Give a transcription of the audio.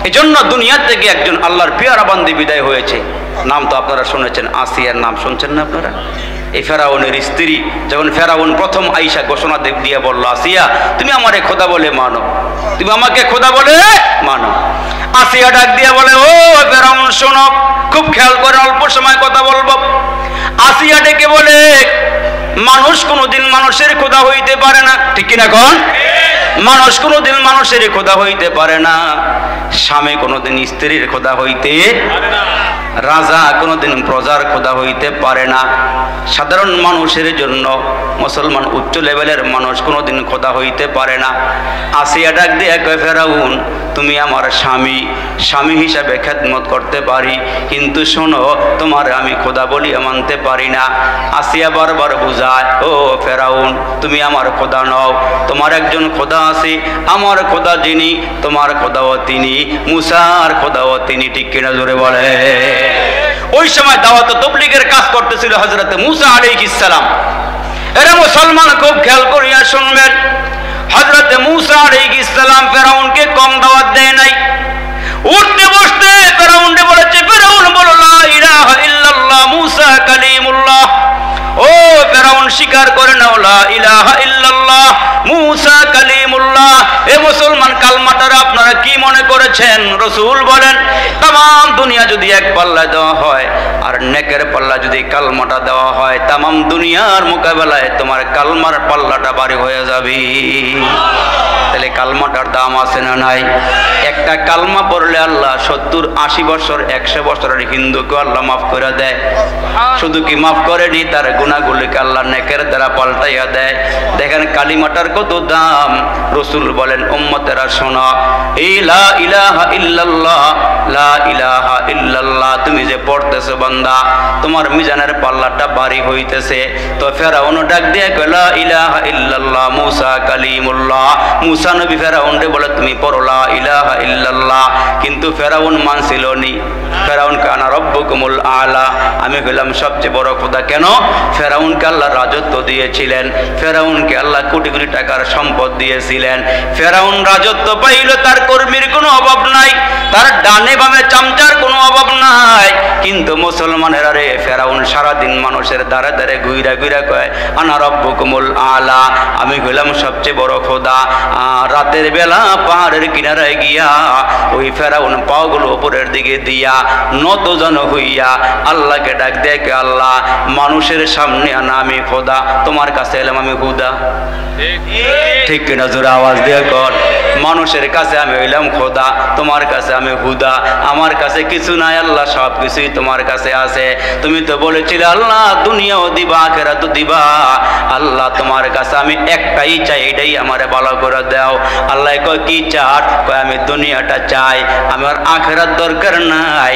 এই জন্য দুনিয়া থেকে একজন আল্লাহর পেয়ারা বান্দি বিদায় হয়েছে। নাম তো আপনারা শুনেছেন, আসিয়ার নাম শুনছেন না আপনারা? এই ফেরাউনের স্ত্রী যখন ফেরাউন প্রথম আইসা ঘোষণা দিয়ে বলল, আসিয়া তুমি আমারে খোদা বলে মানো, তুমি আমাকে খোদা বলে মানো। আসিয়া ডাক দিয়ে বলে, ও ফেরাউন শোনো, খুব খেয়াল করে অল্প সময় কথা বলবো। আসিয়া ডেকে বলে, মানুষ কোনোদিন মানুষের খোদা হইতে পারে না, ঠিক কিনা কোন? মানুষ কোনোদিন মানুষের খোদা হইতে পারে না, স্বামী কোনোদিন স্ত্রীর খোদা হইতে পারে না, রাজা কোনোদিন প্রজার খোদা হইতে পারে না, সাধারণ মানুষের জন্য মুসলমান উচ্চ লেভেলের মানুষ কোনোদিন খোদা হইতে পারে না। আসিয়া ডাক দিয়ে কয়, ফেরাউন তুমি আমার স্বামী, স্বামী হিসাবে খেদমত করতে পারি, কিন্তু শোনো তোমার আমি খোদা বলি মানতে পারি না। আসিয়া বারবার বুঝায়, ও ফেরাউন তুমি আমার খোদা নও, তোমার একজন খোদা আছে, আমার খোদা যিনি, তোমার খোদাও তিনি, মুসার খোদাও তিনি, ঠিক কিনা জোরে বলে? ওই সময় দাওয়াত তাবলীগের কাজ করতেছিল হযরত মুসা আলাইহিস সালাম। এরা মুসলমান খুব খেয়াল করিয়া শুনবেন, হযরত মুসা আলাইহিস সালাম ফেরাউনকে কম দাওয়াত দেয় নাই। উঠতে বসতে ফেরাউনকে বলেছে, ফেরাউন বলো লা ইলাহা ইল্লাল্লাহ মুসা কালিমুল্লাহ। ও ফেরাউন স্বীকার করে নাও লা ইলাহা ইল্লাল্লাহ মুসা কালিমুল্লাহ। এ মুসলমান কালমাটার আপনারা কি মনে করেছেন? রাসূল বলেন, तमाम দুনিয়া যদি এক পাল্লা দেওয়া হয় আর নেকের পাল্লা যদি কালমাটা দেওয়া হয়, तमाम দুনিয়ার মোকাবেলায় তোমার কালমার পাল্লাটা ভারী হয়ে যাবে। তাহলে কালমাটার দাম আছে না নাই? একটা কালমা পড়লে আল্লাহ 70-80 বছর 100 বছরের হিন্দুকে আল্লাহ মাফ করে দেয়। শুধু কি মাফ করেনি, তার গুনাহগুলিকে আল্লাহ নেকের দ্বারা পাল্টাইয়া দেয়। দেখেন কালিমাটার কত দাম। রাসূল বলেন, উম্মতেরা শোনো, এই লা ইলাহা ইল্লাল্লাহ, লা ইলাহা ইল্লাল্লাহ তুমি যে পড়তেছো বান্দা, তোমার মিজানের পাল্লাটা ভারী হইতেছে। তো ফেরাউন ডাক দিয়ে কয়, লা ইলাহা ইল্লাল্লাহ মুসা কালিমুল্লাহ। মুসা নবী ফেরাউনকে বলে, তুমি পড়ো লা ইলাহা ইল্লাল্লাহ। কিন্তু ফেরাউন মানছিল নি। ফেরাউন কানা রব্বুকুমুল আলা, আমি হইলাম সবচেয়ে বড় খোদা। কেন? ফেরাউনকে আল্লাহ রাজত্ব দিয়েছিলেন, ফেরাউনকে আল্লাহ কোটি কোটি টাকার সম্পদ দিয়েছিলেন। ফেরাউন রাজত্ব পাইল, তার কর্মীর কোনো অভাব নাই, তার ডানে বামে চামচার কোনো অভাব নাই। কিন্তু মুসলমানের আরে ফেরাউন সারাদিন মানুষের দ্বারে দ্বারে ঘুইরা ঘুইরা কয়, আনা রব্বুকুমুল আলা, আমি হইলাম সবচেয়ে বড় খোদা। রাতের বেলা পাহাড়ের কিনারায় গিয়া ওই ফেরাউন পাগুলো উপরের দিকে দিয়া নত জন হইয়া আল্লাহকে ডাক দেখে, আল্লাহ মানুষের সামনে আনা আমি খোদা, তোমার কাছে এলাম আমি হুদা। ঠিক কিনা জোরে আওয়াজ দিয়ে কর। মানুষের কাছে আমি হইলাম খোদা, তোমার কাছে আমি হুদা। আমার কাছে কিছু নাই আল্লাহ, সব কিছুই তোমার কাছে আছে। তুমি তো বলেছিলে আল্লাহ দুনিয়াও দিবা আখিরাতও দিবা। আল্লাহ তোমার কাছে আমি একটাই চাই, এটাই আমারে ভালো করে দাও। আল্লাহ কয়, কি চাস? কয়, আমি দুনিয়াটা চাই, আমার আখিরাত দরকার নাই।